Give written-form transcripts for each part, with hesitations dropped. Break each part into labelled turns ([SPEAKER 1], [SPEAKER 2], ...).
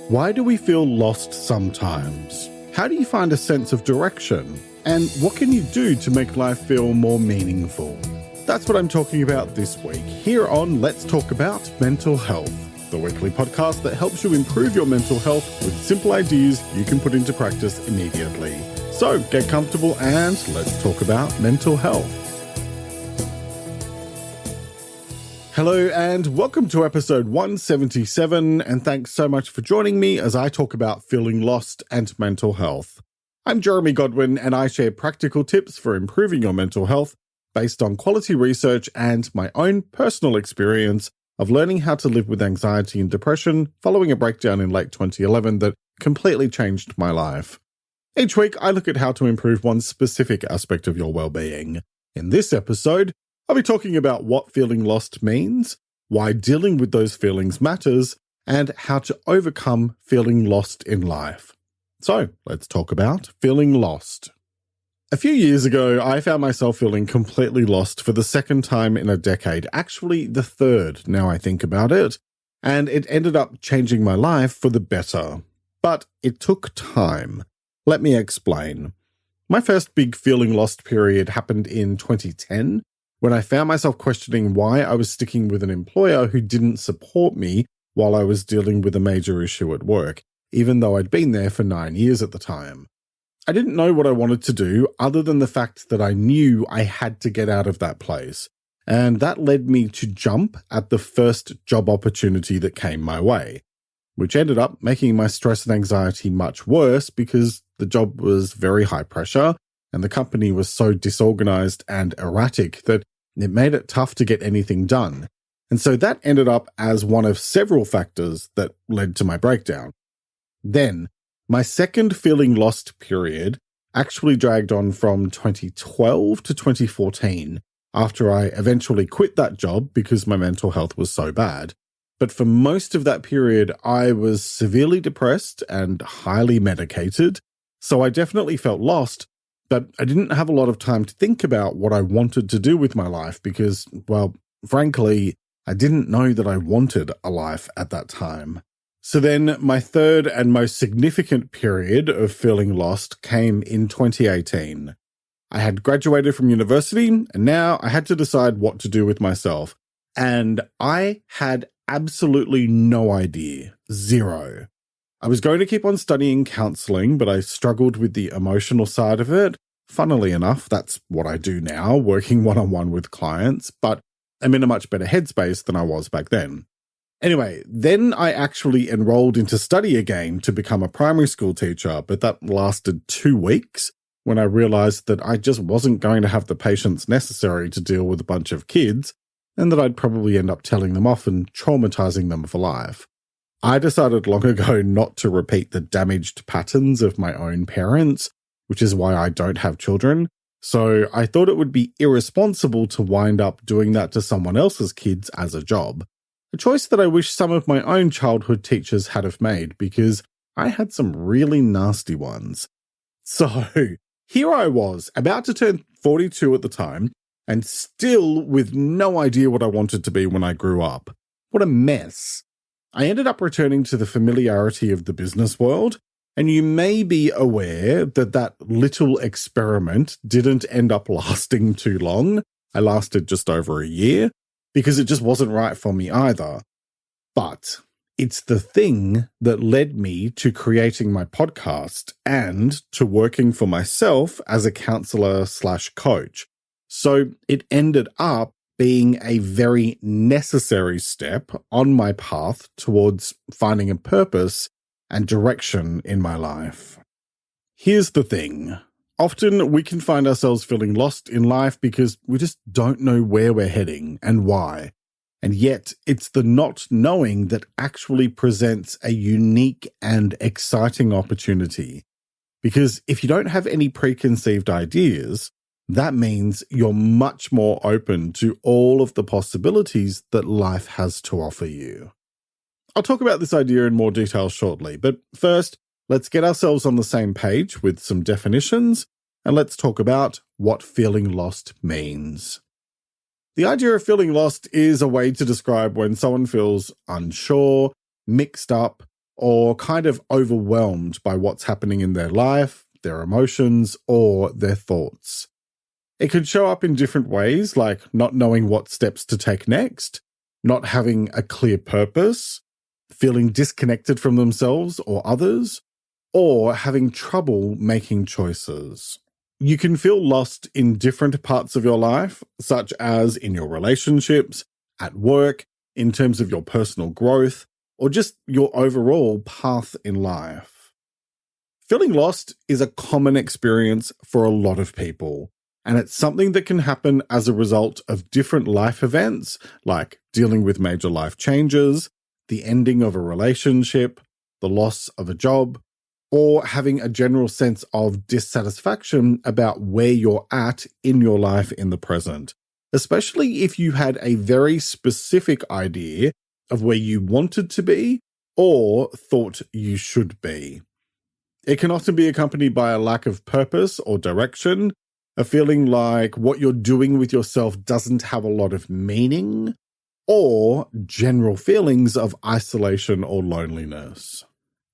[SPEAKER 1] Why do we feel lost sometimes? How do you find a sense of direction? And what can you do to make life feel more meaningful? That's what I'm talking about this week, here on Let's Talk About Mental Health, the weekly podcast that helps you improve your mental health with simple ideas you can put into practice immediately. So get comfortable and let's talk about mental health. Hello and welcome to episode 177, and thanks so much for joining me as I talk about feeling lost and mental health. I'm Jeremy Godwin and I share practical tips for improving your mental health based on quality research and my own personal experience of learning how to live with anxiety and depression following a breakdown in late 2011 that completely changed my life. Each week I look at how to improve one specific aspect of your well-being. In this episode, I'll be talking about what feeling lost means, why dealing with those feelings matters, and how to overcome feeling lost in life. So, let's talk about feeling lost. A few years ago, I found myself feeling completely lost for the second time in a decade, actually the third now I think about it, and it ended up changing my life for the better. But it took time. Let me explain. My first big feeling lost period happened in 2010, when I found myself questioning why I was sticking with an employer who didn't support me while I was dealing with a major issue at work, even though I'd been there for 9 years at the time. I didn't know what I wanted to do other than the fact that I knew I had to get out of that place, and that led me to jump at the first job opportunity that came my way, which ended up making my stress and anxiety much worse because the job was very high pressure and the company was so disorganized and erratic that it made it tough to get anything done. And so that ended up as one of several factors that led to my breakdown. Then, my second feeling lost period actually dragged on from 2012 to 2014 after I eventually quit that job because my mental health was so bad. But for most of that period, I was severely depressed and highly medicated, so I definitely felt lost. But I didn't have a lot of time to think about what I wanted to do with my life because, well, frankly, I didn't know that I wanted a life at that time. So then my third and most significant period of feeling lost came in 2018. I had graduated from university and now I had to decide what to do with myself. And I had absolutely no idea. Zero. I was going to keep on studying counseling, but I struggled with the emotional side of it. Funnily enough, that's what I do now, working one-on-one with clients, but I'm in a much better headspace than I was back then. Anyway, then I actually enrolled into study again to become a primary school teacher, but that lasted 2 weeks when I realized that I just wasn't going to have the patience necessary to deal with a bunch of kids, and that I'd probably end up telling them off and traumatizing them for life. I decided long ago not to repeat the damaged patterns of my own parents, which is why I don't have children, so I thought it would be irresponsible to wind up doing that to someone else's kids as a job. A choice that I wish some of my own childhood teachers had have made because I had some really nasty ones. So here I was, about to turn 42 at the time, and still with no idea what I wanted to be when I grew up. What a mess. I ended up returning to the familiarity of the business world, and you may be aware that that little experiment didn't end up lasting too long. I lasted just over a year, because it just wasn't right for me either. But it's the thing that led me to creating my podcast and to working for myself as a counselor/coach. So it ended up being a very necessary step on my path towards finding a purpose and direction in my life. Here's the thing. Often we can find ourselves feeling lost in life because we just don't know where we're heading and why. And yet it's the not knowing that actually presents a unique and exciting opportunity. Because if you don't have any preconceived ideas, that means you're much more open to all of the possibilities that life has to offer you. I'll talk about this idea in more detail shortly, but first, let's get ourselves on the same page with some definitions, and let's talk about what feeling lost means. The idea of feeling lost is a way to describe when someone feels unsure, mixed up, or kind of overwhelmed by what's happening in their life, their emotions, or their thoughts. It could show up in different ways, like not knowing what steps to take next, not having a clear purpose, feeling disconnected from themselves or others, or having trouble making choices. You can feel lost in different parts of your life, such as in your relationships, at work, in terms of your personal growth, or just your overall path in life. Feeling lost is a common experience for a lot of people, and it's something that can happen as a result of different life events, like dealing with major life changes, the ending of a relationship, the loss of a job, or having a general sense of dissatisfaction about where you're at in your life in the present, especially if you had a very specific idea of where you wanted to be or thought you should be. It can often be accompanied by a lack of purpose or direction, a feeling like what you're doing with yourself doesn't have a lot of meaning, or general feelings of isolation or loneliness.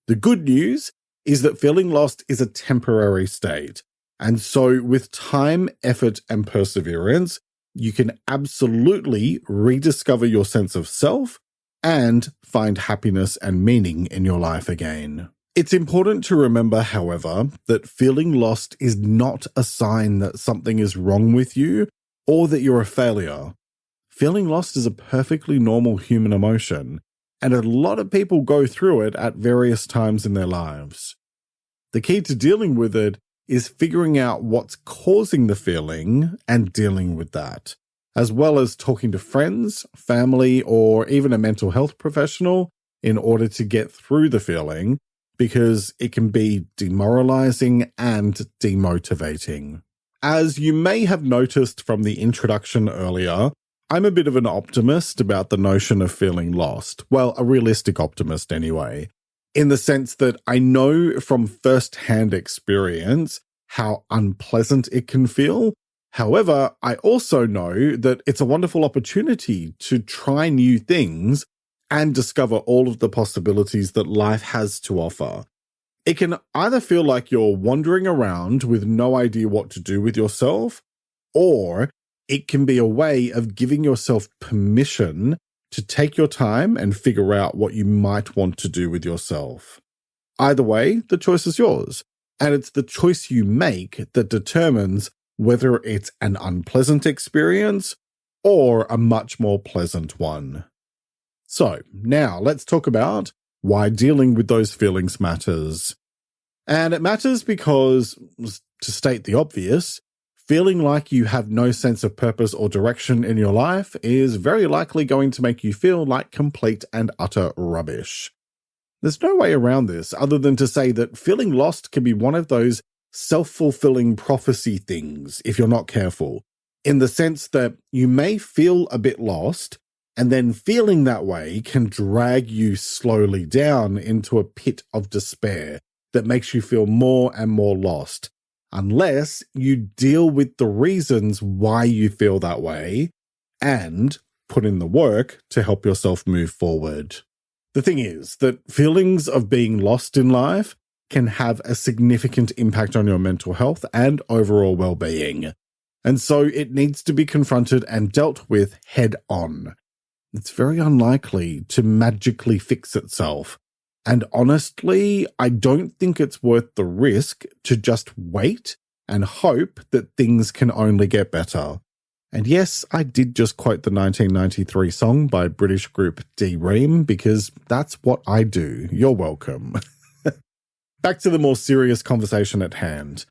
[SPEAKER 1] The good news is that feeling lost is a temporary state, and so with time, effort, and perseverance, you can absolutely rediscover your sense of self and find happiness and meaning in your life again. It's important to remember, however, that feeling lost is not a sign that something is wrong with you or that you're a failure. Feeling lost is a perfectly normal human emotion, and a lot of people go through it at various times in their lives. The key to dealing with it is figuring out what's causing the feeling and dealing with that, as well as talking to friends, family, or even a mental health professional in order to get through the feeling, because it can be demoralizing and demotivating. As you may have noticed from the introduction earlier, I'm a bit of an optimist about the notion of feeling lost. Well, a realistic optimist anyway, in the sense that I know from first-hand experience how unpleasant it can feel. However, I also know that it's a wonderful opportunity to try new things and discover all of the possibilities that life has to offer. It can either feel like you're wandering around with no idea what to do with yourself, or it can be a way of giving yourself permission to take your time and figure out what you might want to do with yourself. Either way, the choice is yours, and it's the choice you make that determines whether it's an unpleasant experience or a much more pleasant one. So, now let's talk about why dealing with those feelings matters. And it matters because, to state the obvious, feeling like you have no sense of purpose or direction in your life is very likely going to make you feel like complete and utter rubbish. There's no way around this other than to say that feeling lost can be one of those self-fulfilling prophecy things if you're not careful, in the sense that you may feel a bit lost, and then feeling that way can drag you slowly down into a pit of despair that makes you feel more and more lost, unless you deal with the reasons why you feel that way and put in the work to help yourself move forward. The thing is that feelings of being lost in life can have a significant impact on your mental health and overall well-being, and so it needs to be confronted and dealt with head on. It's very unlikely to magically fix itself. And honestly, I don't think it's worth the risk to just wait and hope that things can only get better. And yes, I did just quote the 1993 song by British group D-Ream because that's what I do. You're welcome. Back to the more serious conversation at hand.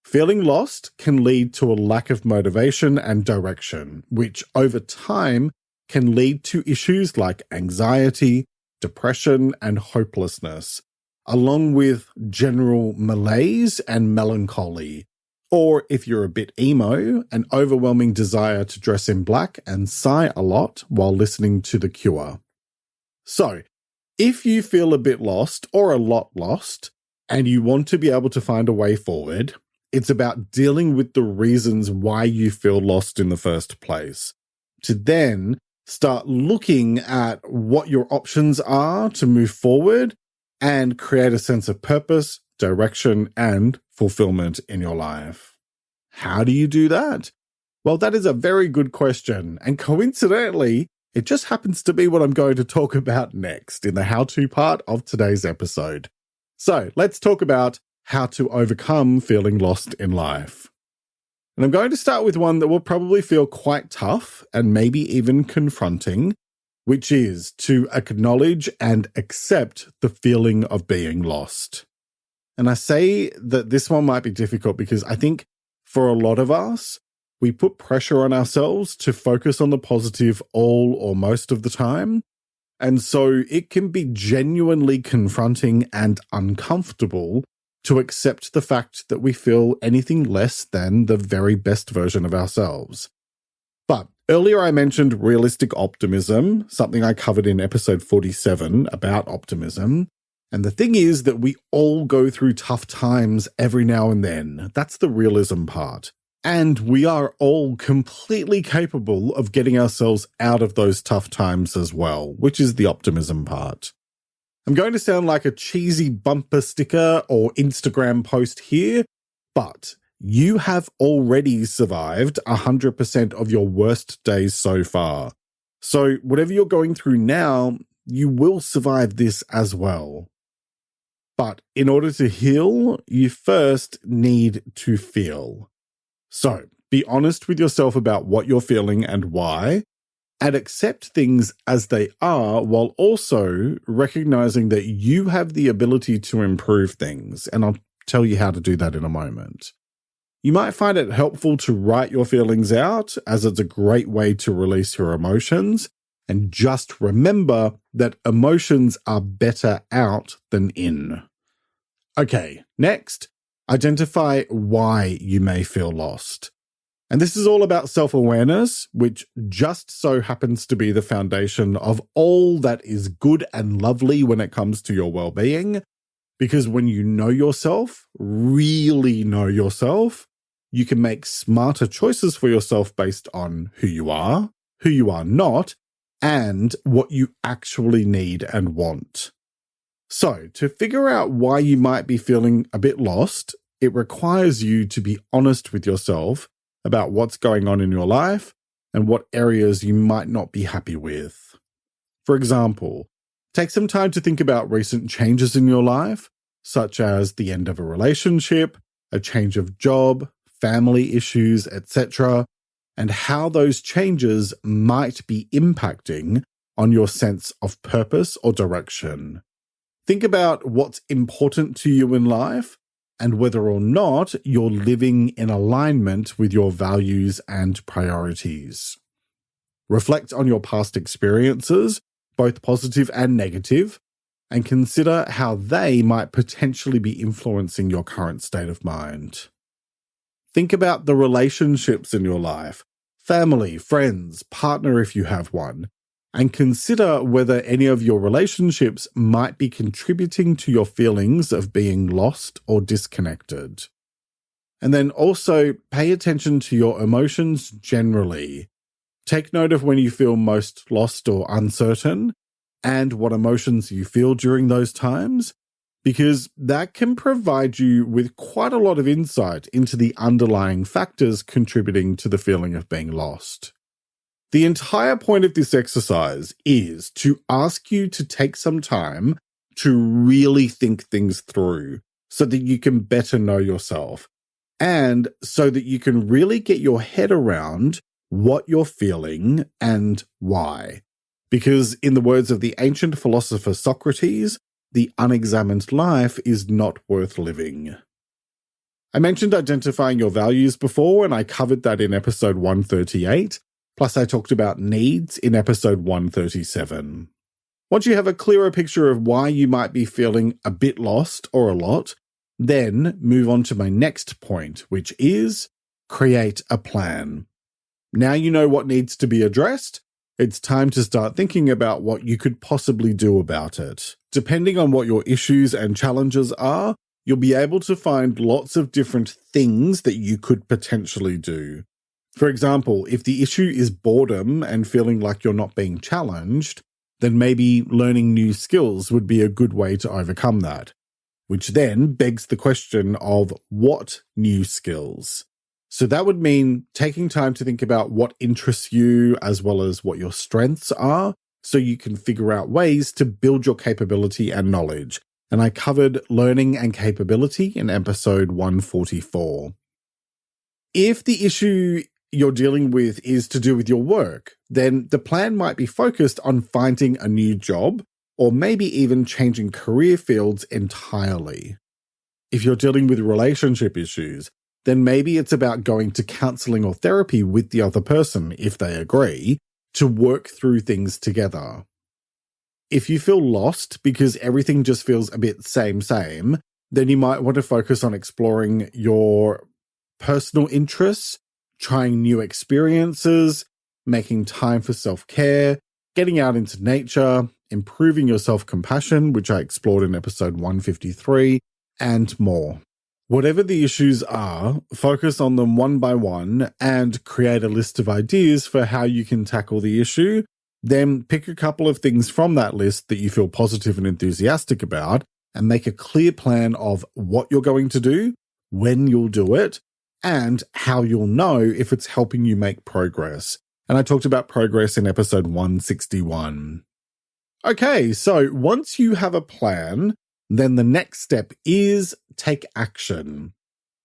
[SPEAKER 1] Feeling lost can lead to a lack of motivation and direction, which over time can lead to issues like anxiety, depression, and hopelessness, along with general malaise and melancholy. Or if you're a bit emo, an overwhelming desire to dress in black and sigh a lot while listening to The Cure. So, if you feel a bit lost or a lot lost, and you want to be able to find a way forward, it's about dealing with the reasons why you feel lost in the first place. To then start looking at what your options are to move forward and create a sense of purpose, direction, and fulfillment in your life. How do you do that? Well, that is a very good question, and coincidentally, it just happens to be what I'm going to talk about next in the how-to part of today's episode. So let's talk about how to overcome feeling lost in life. And I'm going to start with one that will probably feel quite tough and maybe even confronting, which is to acknowledge and accept the feeling of being lost. And I say that this one might be difficult because I think for a lot of us, we put pressure on ourselves to focus on the positive all or most of the time. And so it can be genuinely confronting and uncomfortable to accept the fact that we feel anything less than the very best version of ourselves. But earlier I mentioned realistic optimism, something I covered in episode 47 about optimism. And the thing is that we all go through tough times every now and then. That's the realism part. And we are all completely capable of getting ourselves out of those tough times as well, which is the optimism part. I'm going to sound like a cheesy bumper sticker or Instagram post here, but you have already survived 100% of your worst days so far. So whatever you're going through now, you will survive this as well. But in order to heal, you first need to feel. So be honest with yourself about what you're feeling and why, and accept things as they are while also recognizing that you have the ability to improve things. And I'll tell you how to do that in a moment. You might find it helpful to write your feelings out, as it's a great way to release your emotions. And just remember that emotions are better out than in. Okay, next, identify why you may feel lost. And this is all about self-awareness, which just so happens to be the foundation of all that is good and lovely when it comes to your well-being. Because when you know yourself, really know yourself, you can make smarter choices for yourself based on who you are not, and what you actually need and want. So, to figure out why you might be feeling a bit lost, it requires you to be honest with yourself about what's going on in your life and what areas you might not be happy with. For example, take some time to think about recent changes in your life, such as the end of a relationship, a change of job, family issues, etc., and how those changes might be impacting on your sense of purpose or direction. Think about what's important to you in life and whether or not you're living in alignment with your values and priorities. Reflect on your past experiences, both positive and negative, and consider how they might potentially be influencing your current state of mind. Think about the relationships in your life, family, friends, partner if you have one, and consider whether any of your relationships might be contributing to your feelings of being lost or disconnected. And then also pay attention to your emotions generally. Take note of when you feel most lost or uncertain and what emotions you feel during those times, because that can provide you with quite a lot of insight into the underlying factors contributing to the feeling of being lost. The entire point of this exercise is to ask you to take some time to really think things through so that you can better know yourself and so that you can really get your head around what you're feeling and why. Because in the words of the ancient philosopher Socrates, the unexamined life is not worth living. I mentioned identifying your values before, and I covered that in episode 138. Plus, I talked about needs in episode 137. Once you have a clearer picture of why you might be feeling a bit lost or a lot, then move on to my next point, which is create a plan. Now you know what needs to be addressed. It's time to start thinking about what you could possibly do about it. Depending on what your issues and challenges are, you'll be able to find lots of different things that you could potentially do. For example, if the issue is boredom and feeling like you're not being challenged, then maybe learning new skills would be a good way to overcome that. Which then begs the question of what new skills? So that would mean taking time to think about what interests you as well as what your strengths are, so you can figure out ways to build your capability and knowledge. And I covered learning and capability in episode 144. If the issue you're dealing with is to do with your work, then the plan might be focused on finding a new job or maybe even changing career fields entirely. If you're dealing with relationship issues, then maybe it's about going to counseling or therapy with the other person, if they agree, to work through things together. If you feel lost because everything just feels a bit same, then you might want to focus on exploring your personal interests, trying new experiences, making time for self-care, getting out into nature, improving your self-compassion, which I explored in episode 153, and more. Whatever the issues are, focus on them one by one and create a list of ideas for how you can tackle the issue. Then pick a couple of things from that list that you feel positive and enthusiastic about and make a clear plan of what you're going to do, when you'll do it, and how you'll know if it's helping you make progress. And I talked about progress in episode 161. Okay, so once you have a plan, then the next step is take action.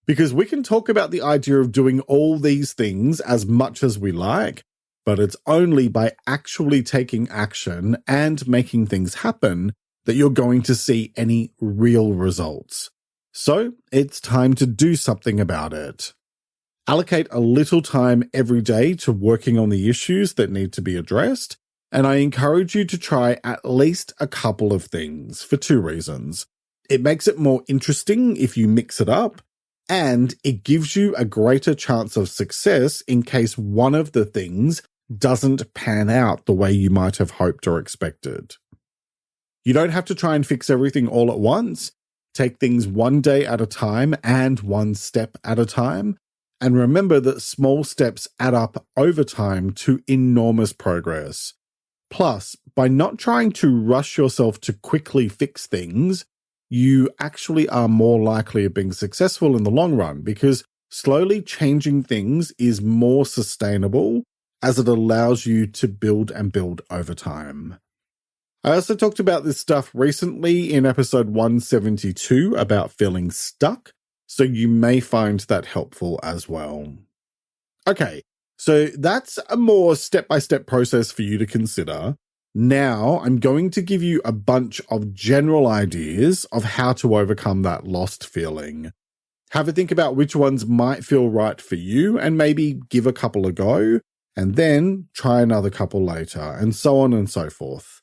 [SPEAKER 1] Because we can talk about the idea of doing all these things as much as we like, but it's only by actually taking action and making things happen that you're going to see any real results. So it's time to do something about it. Allocate a little time every day to working on the issues that need to be addressed, and I encourage you to try at least a couple of things for two reasons. It makes it more interesting if you mix it up, and it gives you a greater chance of success in case one of the things doesn't pan out the way you might have hoped or expected. You don't have to try and fix everything all at once. Take things one day at a time and one step at a time. And remember that small steps add up over time to enormous progress. Plus, by not trying to rush yourself to quickly fix things, you actually are more likely of being successful in the long run because slowly changing things is more sustainable as it allows you to build and build over time. I also talked about this stuff recently in episode 172 about feeling stuck, so you may find that helpful as well. Okay, so that's a more step-by-step process for you to consider. Now I'm going to give you a bunch of general ideas of how to overcome that lost feeling. Have a think about which ones might feel right for you and maybe give a couple a go, and then try another couple later, and so on and so forth.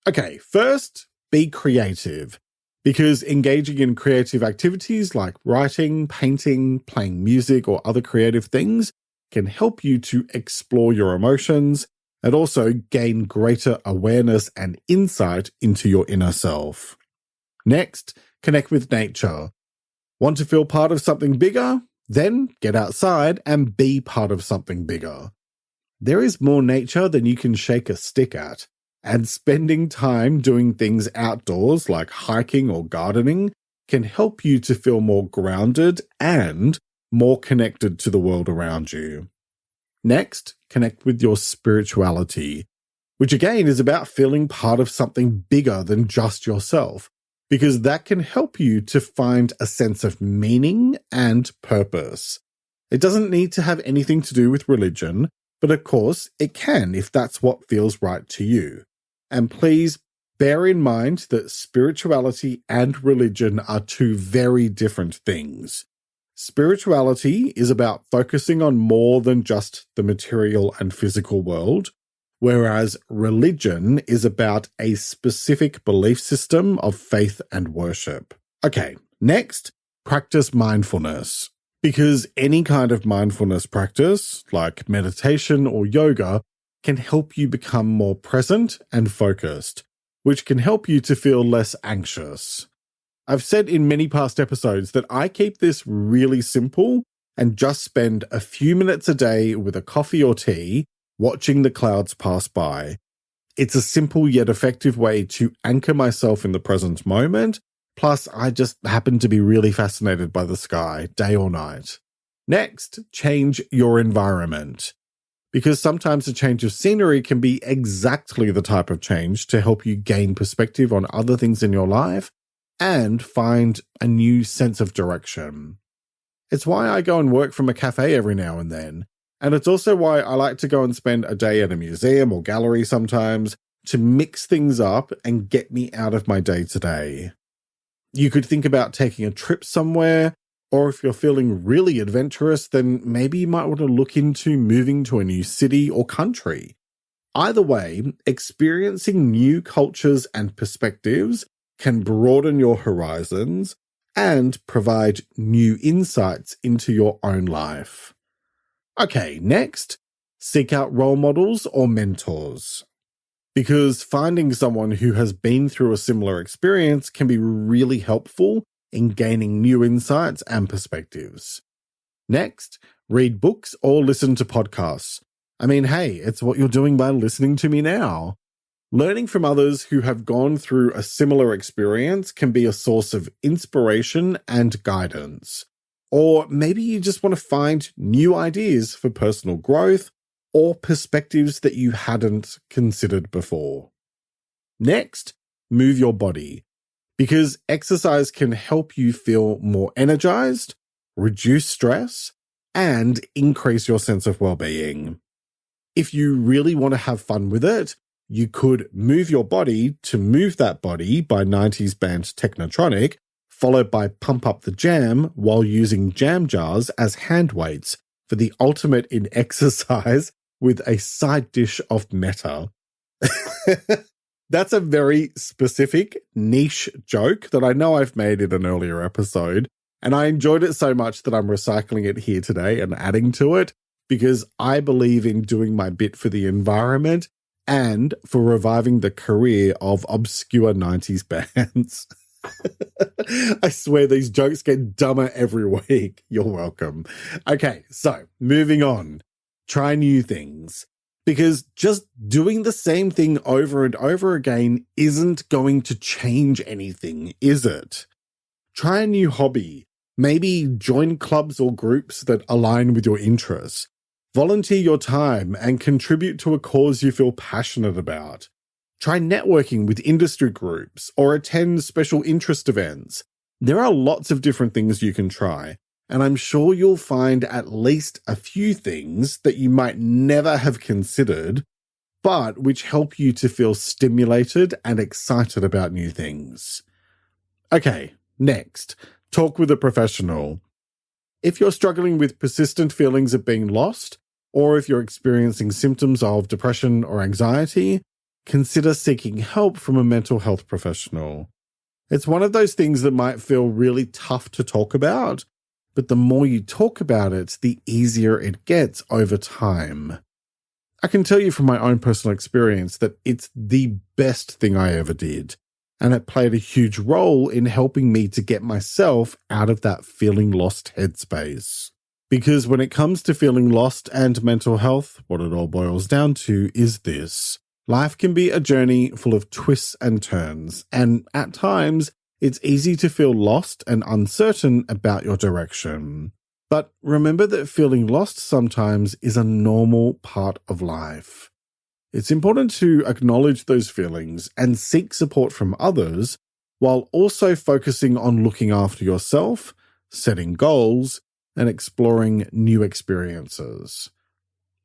[SPEAKER 1] Okay, first, be creative, because engaging in creative activities like writing, painting, playing music, or other creative things can help you to explore your emotions and also gain greater awareness and insight into your inner self. Next, connect with nature. Want to feel part of something bigger? Then get outside and be part of something bigger. There is more nature than you can shake a stick at, and spending time doing things outdoors like hiking or gardening can help you to feel more grounded and more connected to the world around you. Next, connect with your spirituality, which again is about feeling part of something bigger than just yourself, because that can help you to find a sense of meaning and purpose. It doesn't need to have anything to do with religion, but of course it can if that's what feels right to you. And please bear in mind that spirituality and religion are two very different things. Spirituality is about focusing on more than just the material and physical world, whereas religion is about a specific belief system of faith and worship. Okay, next, practice mindfulness. Because any kind of mindfulness practice, like meditation or yoga, can help you become more present and focused, which can help you to feel less anxious. I've said in many past episodes that I keep this really simple and just spend a few minutes a day with a coffee or tea watching the clouds pass by. It's a simple yet effective way to anchor myself in the present moment. Plus, I just happen to be really fascinated by the sky, day or night. Next, change your environment. Because sometimes a change of scenery can be exactly the type of change to help you gain perspective on other things in your life and find a new sense of direction. It's why I go and work from a cafe every now and then. And it's also why I like to go and spend a day at a museum or gallery sometimes to mix things up and get me out of my day-to-day. You could think about taking a trip somewhere, or if you're feeling really adventurous, then maybe you might want to look into moving to a new city or country. Either way, experiencing new cultures and perspectives can broaden your horizons and provide new insights into your own life. Okay, next, seek out role models or mentors. Because finding someone who has been through a similar experience can be really helpful in gaining new insights and perspectives. Next, read books or listen to podcasts. I mean, hey, it's what you're doing by listening to me now. Learning from others who have gone through a similar experience can be a source of inspiration and guidance. Or maybe you just want to find new ideas for personal growth or perspectives that you hadn't considered before. Next, move your body, because exercise can help you feel more energized, reduce stress, and increase your sense of well-being. If you really want to have fun with it, you could move your body to Move That Body by 90s band Technotronic, followed by Pump Up the Jam while using jam jars as hand weights for the ultimate in exercise with a side dish of meta. That's a very specific, niche joke that I know I've made in an earlier episode, and I enjoyed it so much that I'm recycling it here today and adding to it because I believe in doing my bit for the environment and for reviving the career of obscure 90s bands. I swear these jokes get dumber every week. You're welcome. Okay, so moving on. Try new things. Because just doing the same thing over and over again isn't going to change anything, is it? Try a new hobby. Maybe join clubs or groups that align with your interests. Volunteer your time and contribute to a cause you feel passionate about. Try networking with industry groups or attend special interest events. There are lots of different things you can try. And I'm sure you'll find at least a few things that you might never have considered, but which help you to feel stimulated and excited about new things. Okay, next, talk with a professional. If you're struggling with persistent feelings of being lost, or if you're experiencing symptoms of depression or anxiety, consider seeking help from a mental health professional. It's one of those things that might feel really tough to talk about, but the more you talk about it, the easier it gets over time. I can tell you from my own personal experience that it's the best thing I ever did, and it played a huge role in helping me to get myself out of that feeling lost headspace. Because when it comes to feeling lost and mental health, what it all boils down to is this. Life can be a journey full of twists and turns, and at times, it's easy to feel lost and uncertain about your direction. But remember that feeling lost sometimes is a normal part of life. It's important to acknowledge those feelings and seek support from others, while also focusing on looking after yourself, setting goals, and exploring new experiences.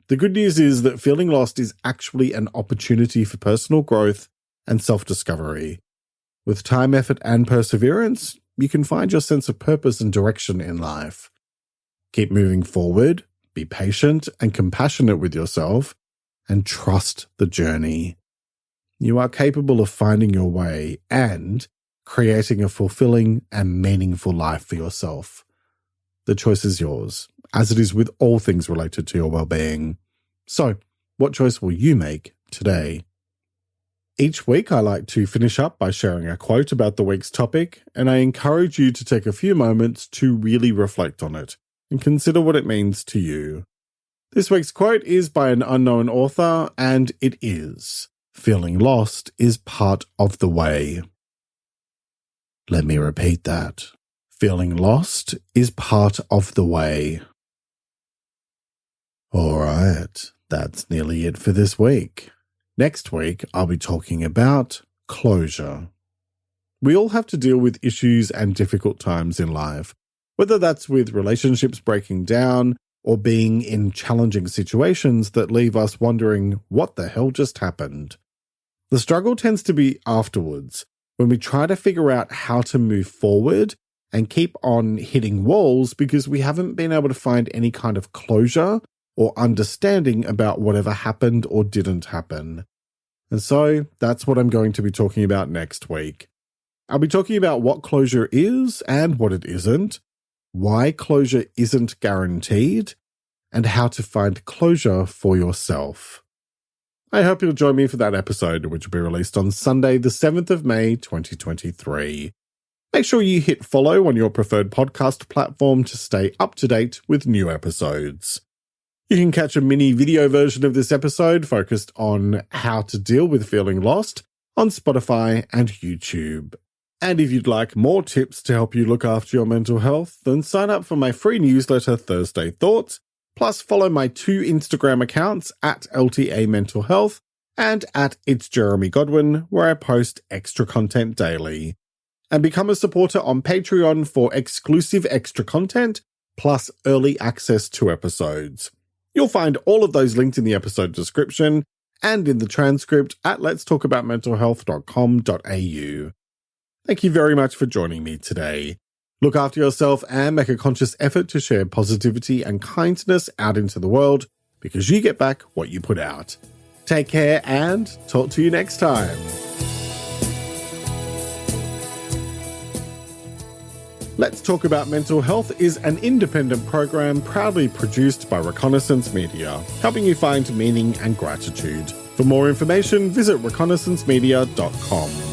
[SPEAKER 1] The good news is that feeling lost is actually an opportunity for personal growth and self-discovery. With time, effort, and perseverance, you can find your sense of purpose and direction in life. Keep moving forward, be patient and compassionate with yourself, and trust the journey. You are capable of finding your way and creating a fulfilling and meaningful life for yourself. The choice is yours, as it is with all things related to your well-being. So, what choice will you make today? Each week, I like to finish up by sharing a quote about the week's topic, and I encourage you to take a few moments to really reflect on it and consider what it means to you. This week's quote is by an unknown author, and it is, feeling lost is part of the way. Let me repeat that. Feeling lost is part of the way. All right, that's nearly it for this week. Next week, I'll be talking about closure. We all have to deal with issues and difficult times in life, whether that's with relationships breaking down or being in challenging situations that leave us wondering what the hell just happened. The struggle tends to be afterwards, when we try to figure out how to move forward and keep on hitting walls because we haven't been able to find any kind of closure or understanding about whatever happened or didn't happen. And so that's what I'm going to be talking about next week. I'll be talking about what closure is and what it isn't, why closure isn't guaranteed, and how to find closure for yourself. I hope you'll join me for that episode, which will be released on Sunday, the 7th of May, 2023. Make sure you hit follow on your preferred podcast platform to stay up to date with new episodes. You can catch a mini video version of this episode focused on how to deal with feeling lost on Spotify and YouTube. And if you'd like more tips to help you look after your mental health, then sign up for my free newsletter, Thursday Thoughts, plus follow my 2 Instagram accounts at LTA Mental Health and at It's Jeremy Godwin, where I post extra content daily. And become a supporter on Patreon for exclusive extra content, plus early access to episodes. You'll find all of those linked in the episode description and in the transcript at letstalkaboutmentalhealth.com.au. Thank you very much for joining me today. Look after yourself and make a conscious effort to share positivity and kindness out into the world because you get back what you put out. Take care and talk to you next time. Let's Talk About Mental Health is an independent program proudly produced by Reconnaissance Media, helping you find meaning and gratitude. For more information, visit reconnaissancemedia.com.